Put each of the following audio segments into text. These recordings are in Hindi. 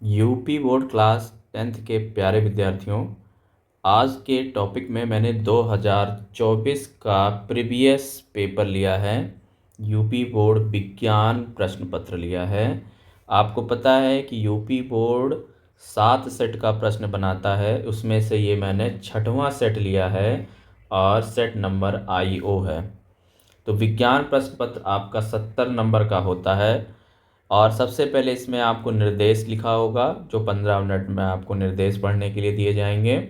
यूपी बोर्ड क्लास 10th के प्यारे विद्यार्थियों, आज के टॉपिक में मैंने 2024 का प्रीवियस पेपर लिया है। यूपी बोर्ड विज्ञान प्रश्न पत्र लिया है। आपको पता है कि यूपी बोर्ड 7 सेट का प्रश्न बनाता है, उसमें से ये मैंने 6वां सेट लिया है और सेट नंबर IO है। तो विज्ञान प्रश्न पत्र आपका 70 नंबर का होता है और सबसे पहले इसमें आपको निर्देश लिखा होगा, जो 15 मिनट में आपको निर्देश पढ़ने के लिए दिए जाएंगे।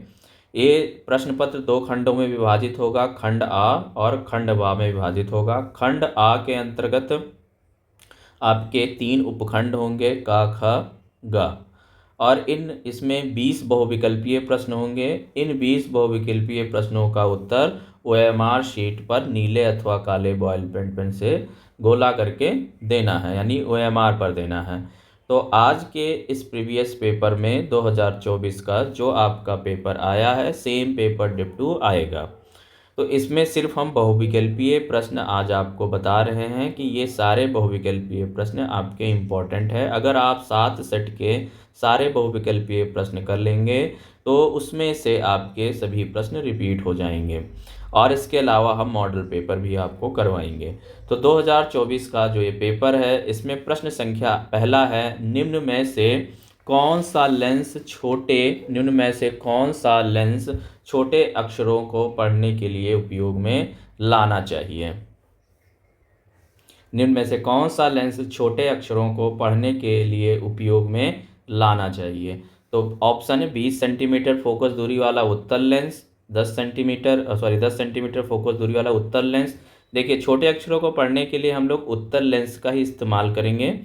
ये प्रश्न पत्र 2 खंडों में विभाजित होगा, खंड आ और खंड बा में विभाजित होगा। खंड आ के अंतर्गत आपके 3 उपखंड होंगे, क ख ग, और इसमें 20 बहुविकल्पीय प्रश्न होंगे। इन 20 बहुविकल्पीय प्रश्नों का उत्तर OMR शीट पर नीले अथवा काले बॉयल पेन से गोला करके देना है, यानी OMR पर देना है। तो आज के इस प्रीवियस पेपर में 2024 का जो आपका पेपर आया है, सेम पेपर डिप्टू आएगा। तो इसमें सिर्फ हम बहुविकल्पीय प्रश्न आज आपको बता रहे हैं कि ये सारे बहुविकल्पीय प्रश्न आपके इम्पोर्टेंट है। अगर आप 7 सेट के सारे बहुविकल्पीय प्रश्न कर लेंगे तो उसमें से आपके सभी प्रश्न रिपीट हो जाएंगे, और इसके अलावा हम मॉडल पेपर भी आपको करवाएंगे। तो 2024 का जो ये पेपर है, इसमें प्रश्न संख्या पहला है, निम्न में से कौन सा लेंस छोटे अक्षरों को पढ़ने के लिए उपयोग में लाना चाहिए। निम्न में से कौन सा लेंस छोटे अक्षरों को पढ़ने के लिए उपयोग में लाना चाहिए। तो ऑप्शन है 20 सेंटीमीटर फोकस दूरी वाला उत्तल लेंस, 10 सेंटीमीटर फोकस दूरी वाला उत्तल लेंस। देखिए, छोटे अक्षरों को पढ़ने के लिए हम लोग उत्तल लेंस का ही इस्तेमाल करेंगे।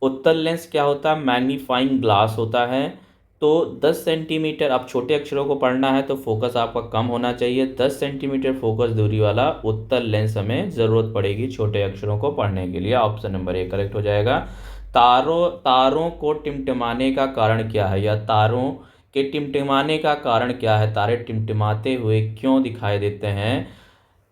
उत्तल लेंस क्या होता है? मैग्नीफाइंग ग्लास होता है। तो 10 सेंटीमीटर, अब छोटे अक्षरों को पढ़ना है तो फोकस आपका कम होना चाहिए। 10 सेंटीमीटर फोकस दूरी वाला उत्तल लेंस हमें ज़रूरत पड़ेगी छोटे अक्षरों को पढ़ने के लिए। ऑप्शन नंबर ए करेक्ट हो जाएगा। तारों को टिमटिमाने का कारण क्या है, या तारों के टिमटिमाने का कारण क्या है? तारे टिमटिमाते हुए क्यों दिखाई देते हैं?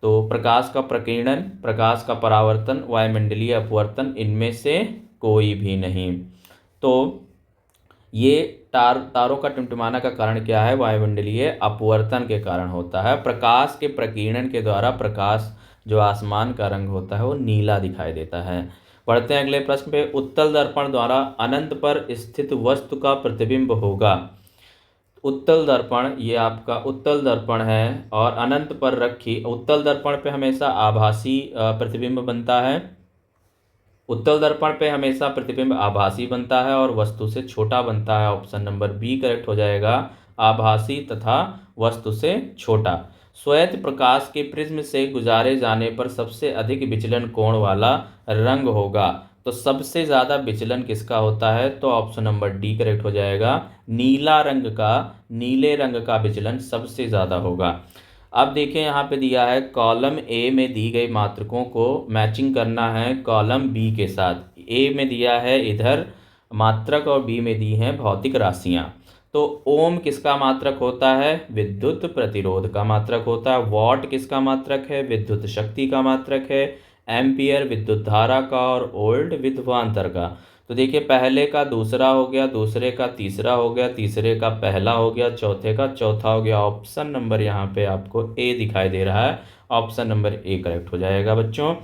तो प्रकाश का प्रकीर्णन, प्रकाश का परावर्तन, वायुमंडलीय अपवर्तन, इनमें से कोई भी नहीं। तो ये तारों का टिमटिमाना का कारण क्या है? वायुमंडलीय अपवर्तन के कारण होता है। प्रकाश के प्रकीर्णन के द्वारा प्रकाश, जो आसमान का रंग होता है, वो नीला दिखाई देता है। पढ़ते हैं अगले प्रश्न पे। उत्तल दर्पण द्वारा अनंत पर स्थित वस्तु का प्रतिबिंब होगा। उत्तल दर्पण, ये आपका उत्तल दर्पण है और अनंत पर रखी, उत्तल दर्पण पे हमेशा आभासी प्रतिबिंब बनता है। उत्तल दर्पण पे हमेशा प्रतिबिंब आभासी बनता है और वस्तु से छोटा बनता है। ऑप्शन नंबर बी करेक्ट हो जाएगा, आभासी तथा वस्तु से छोटा। श्वेत प्रकाश के प्रिज्म से गुजारे जाने पर सबसे अधिक विचलन कोण वाला रंग होगा। तो सबसे ज़्यादा विचलन किसका होता है? तो ऑप्शन नंबर डी करेक्ट हो जाएगा, नीले रंग का विचलन सबसे ज़्यादा होगा। अब देखिए, यहाँ पे दिया है कॉलम ए में दी गई मात्रकों को मैचिंग करना है कॉलम बी के साथ। ए में दिया है इधर मात्रक और बी में दी हैं भौतिक राशियाँ। तो ओम किसका मात्रक होता है? विद्युत प्रतिरोध का मात्रक होता है। वॉट किसका मात्रक है? विद्युत शक्ति का मात्रक है। एम्पियर विद्युत धारा का, और ओल्ट विभवांतर का। तो देखिए, पहले का दूसरा हो गया, दूसरे का तीसरा हो गया, तीसरे का पहला हो गया, चौथे का चौथा हो गया। ऑप्शन नंबर यहाँ पे आपको ए दिखाई दे रहा है, ऑप्शन नंबर ए करेक्ट हो जाएगा बच्चों।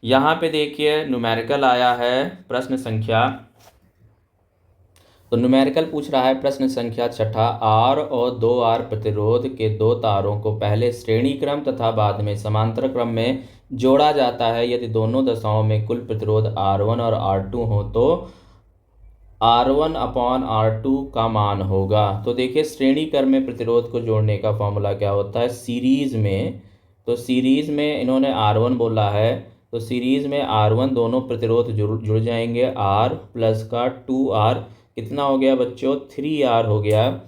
यहाँ पे देखिए न्यूमेरिकल आया है प्रश्न संख्या, तो न्यूमेरिकल पूछ रहा है प्रश्न संख्या 6, R और 2R प्रतिरोध के 2 तारों को पहले श्रेणी क्रम तथा बाद में समांतर क्रम में जोड़ा जाता है। यदि दोनों दशाओं में कुल प्रतिरोध R1 और R2 हो तो R1/R2 का मान होगा। तो देखिए, श्रेणी क्रम में प्रतिरोध को जोड़ने का फॉर्मूला क्या होता है? सीरीज में, तो सीरीज में इन्होंने R1 बोला है, तो सीरीज में R1 दोनों प्रतिरोध जुड़ जाएंगे। R प्लस का 2R कितना हो गया बच्चों? 3R हो गया।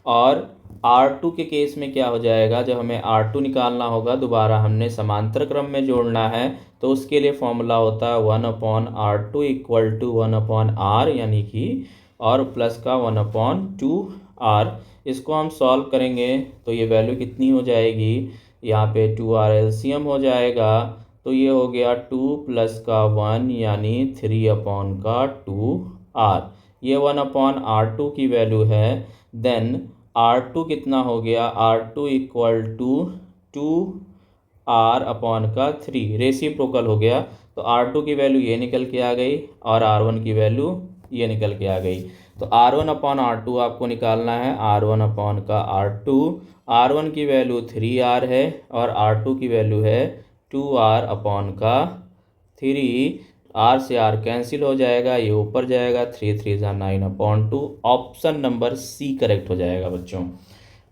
और R2 के केस में क्या हो जाएगा? जब हमें R2 निकालना होगा, दोबारा हमने समांतर क्रम में जोड़ना है, तो उसके लिए फॉर्मूला होता है 1/R2 इक्वल टू 1/R, यानी कि और प्लस का 1/2R। इसको हम सॉल्व करेंगे तो ये वैल्यू कितनी हो जाएगी? यहाँ पे 2R एलसीएम हो जाएगा, तो ये हो गया 2 प्लस का 1 यानी 3/2R। ये 1/R2 की वैल्यू है, देन R2 कितना हो गया, R2 equal to 2R/3, reciprocal हो गया। तो R2 की वैल्यू ये निकल के आ गई और R1 की वैल्यू ये निकल के आ गई। तो R1/R2 आपको निकालना है, R1/R2। R1 की वैल्यू 3R है और R2 की वैल्यू है 2R/3। R से R कैंसिल हो जाएगा, ये ऊपर जाएगा, 3 3 9/2। ऑप्शन नंबर सी करेक्ट हो जाएगा बच्चों।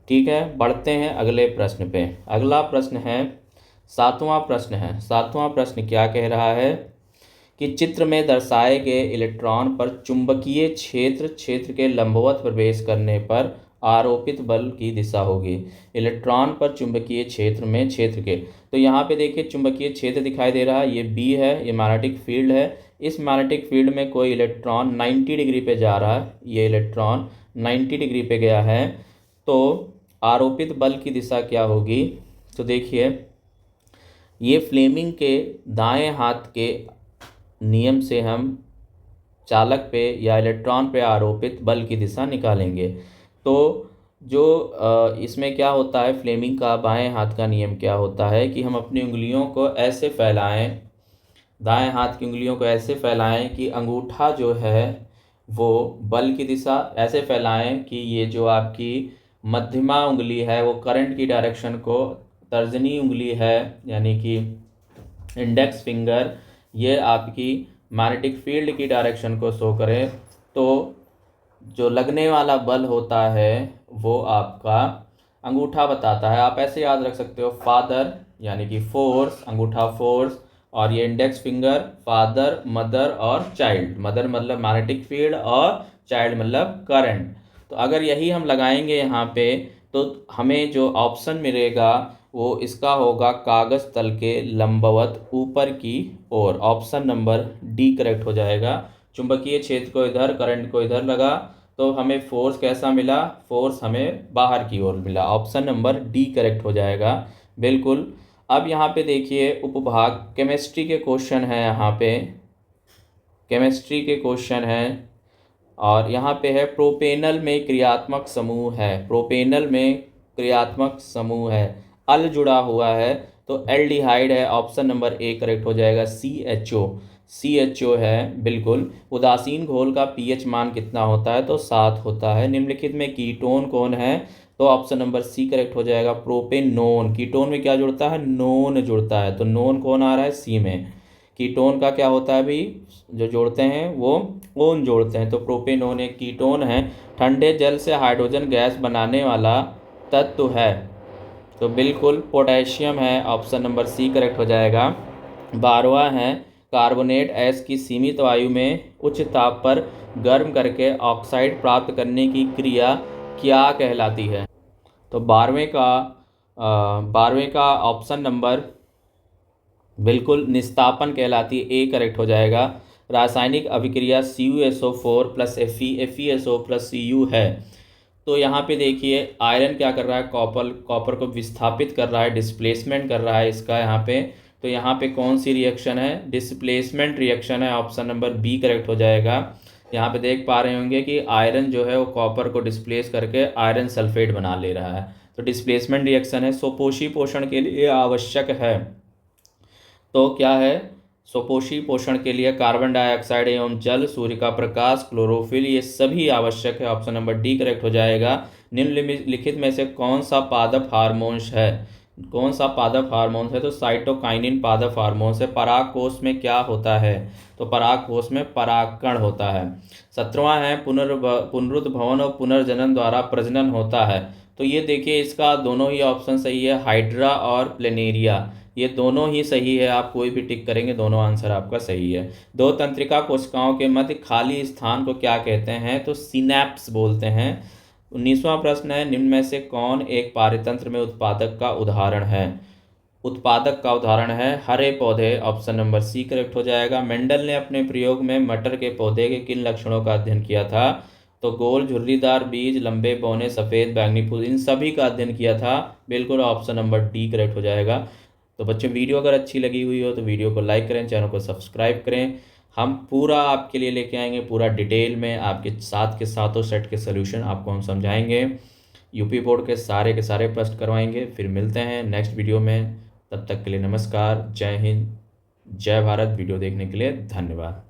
ठीक है, बढ़ते हैं अगले प्रश्न पे। अगला प्रश्न है, सातवां प्रश्न है। सातवां प्रश्न क्या कह रहा है कि चित्र में दर्शाए गए इलेक्ट्रॉन पर चुंबकीय क्षेत्र के लंबवत प्रवेश करने पर आरोपित बल की दिशा होगी। इलेक्ट्रॉन पर चुंबकीय क्षेत्र में क्षेत्र के, तो यहाँ पे देखिए चुंबकीय क्षेत्र दिखाई दे रहा है, ये बी है, ये मैग्नेटिक फील्ड है। इस मैग्नेटिक फील्ड में कोई इलेक्ट्रॉन 90 डिग्री पे जा रहा है, ये इलेक्ट्रॉन 90 डिग्री पे गया है, तो आरोपित बल की दिशा क्या होगी। तो देखिए ये फ्लेमिंग के दाएं हाथ के नियम से हम चालक पे या इलेक्ट्रॉन पे आरोपित बल की दिशा निकालेंगे। तो जो इसमें क्या होता है, फ्लेमिंग का बाएं हाथ का नियम क्या होता है कि हम अपनी उंगलियों को ऐसे फैलाएं, दाएं हाथ की उंगलियों को ऐसे फैलाएं कि अंगूठा जो है वो बल की दिशा, ऐसे फैलाएं कि ये जो आपकी मध्यमा उंगली है वो करंट की डायरेक्शन को, तर्जनी उंगली है यानी कि इंडेक्स फिंगर, ये आपकी मैग्नेटिक फील्ड की डायरेक्शन को शो करें। तो जो लगने वाला बल होता है वो आपका अंगूठा बताता है। आप ऐसे याद रख सकते हो, फादर यानी कि फोर्स, अंगूठा फोर्स, और ये इंडेक्स फिंगर फादर, मदर और चाइल्ड। मदर मतलब मैग्नेटिक फील्ड और चाइल्ड मतलब करंट। तो अगर यही हम लगाएंगे यहाँ पे तो हमें जो ऑप्शन मिलेगा वो इसका होगा कागज तल के लंबवत ऊपर की ओर। ऑप्शन नंबर डी करेक्ट हो जाएगा। चुंबकीय क्षेत्र को इधर, करंट को इधर लगा, तो हमें फोर्स कैसा मिला, फोर्स हमें बाहर की ओर मिला। ऑप्शन नंबर डी करेक्ट हो जाएगा बिल्कुल। अब यहाँ पे देखिए उपभाग केमिस्ट्री के क्वेश्चन है, यहाँ पे केमिस्ट्री के क्वेश्चन है और यहाँ पे है प्रोपेनल में क्रियात्मक समूह है। प्रोपेनल में क्रियात्मक समूह है, अल जुड़ा हुआ है, तो एल्डिहाइड है। ऑप्शन नंबर ए करेक्ट हो जाएगा, CHO। CHO है बिल्कुल। उदासीन घोल का pH मान कितना होता है, तो 7 होता है। निम्नलिखित में कीटोन कौन है, तो ऑप्शन नंबर सी करेक्ट हो जाएगा, प्रोपेनोन। कीटोन में क्या जुड़ता है, नोन जुड़ता है, तो नोन कौन आ रहा है, सी में। कीटोन का क्या होता है अभी जो जोड़ते हैं वो ओन जोड़ते हैं, तो प्रोपेनोन एक कीटोन है। ठंडे जल से हाइड्रोजन गैस बनाने वाला तत्व है, तो बिल्कुल पोटेशियम है। ऑप्शन नंबर सी करेक्ट हो जाएगा। 12वां है कार्बोनेट ऐश की सीमित वायु में उच्च ताप पर गर्म करके ऑक्साइड प्राप्त करने की क्रिया क्या कहलाती है। तो 12वें का ऑप्शन नंबर बिल्कुल निस्तापन कहलाती है, ए करेक्ट हो जाएगा। रासायनिक अभिक्रिया CuSO4 plus FeSO plus Cu है। तो यहाँ पे देखिए आयरन क्या कर रहा है, कॉपर को विस्थापित कर रहा है, डिस्प्लेसमेंट कर रहा है इसका यहाँ पे। तो यहाँ पे कौन सी रिएक्शन है, डिस्प्लेसमेंट रिएक्शन है। ऑप्शन नंबर बी करेक्ट हो जाएगा। यहाँ पे देख पा रहे होंगे कि आयरन जो है वो कॉपर को डिस्प्लेस करके आयरन सल्फेट बना ले रहा है, तो डिस्प्लेसमेंट रिएक्शन है। सुपोषी पोषण के लिए आवश्यक है, तो क्या है, सुपोषी पोषण के लिए कार्बन डाइऑक्साइड एवं जल, सूर्य का प्रकाश, क्लोरोफिल, ये सभी आवश्यक है। ऑप्शन नंबर डी करेक्ट हो जाएगा। निम्नलिखित में से कौन सा पादप हार्मोन्स है, कौन सा पादप हार्मोन्स है, तो साइटोकाइनिन पादप हार्मोन्स है। परागकोश में क्या होता है, तो परागकोश में परागकण होता है। 17वां है पुनरुद्भवन और पुनर्जनन द्वारा प्रजनन होता है। तो ये देखिए इसका दोनों ही ऑप्शन सही है, हाइड्रा और प्लेनेरिया, ये दोनों ही सही है। आप कोई भी टिक करेंगे दोनों आंसर आपका सही है। दो तंत्रिका कोशिकाओं के मध्य खाली स्थान को क्या कहते हैं, तो सिनैप्स बोलते हैं। 19वां प्रश्न है निम्न में से कौन एक पारतंत्र में उत्पादक का उदाहरण है। उत्पादक का उदाहरण है हरे पौधे। ऑप्शन नंबर सी करेक्ट हो जाएगा। मेंडल ने अपने प्रयोग में मटर के पौधे के किन लक्षणों का अध्ययन किया था, तो गोल झुर्रीदार बीज, लंबे बौने, सफ़ेद बैंगनी फूल, इन सभी का अध्ययन किया था। बिल्कुल ऑप्शन नंबर डी करेक्ट हो जाएगा। तो बच्चों वीडियो अगर अच्छी लगी हुई हो तो वीडियो को लाइक करें, चैनल को सब्सक्राइब करें हम पूरा आपके लिए लेके आएंगे, पूरा डिटेल में आपके साथ के साथों सेट के सोल्यूशन आपको हम समझाएंगे, यूपी बोर्ड के सारे प्रश्न करवाएंगे। फिर मिलते हैं नेक्स्ट वीडियो में, तब तक के लिए नमस्कार, जय हिंद, जय भारत। वीडियो देखने के लिए धन्यवाद।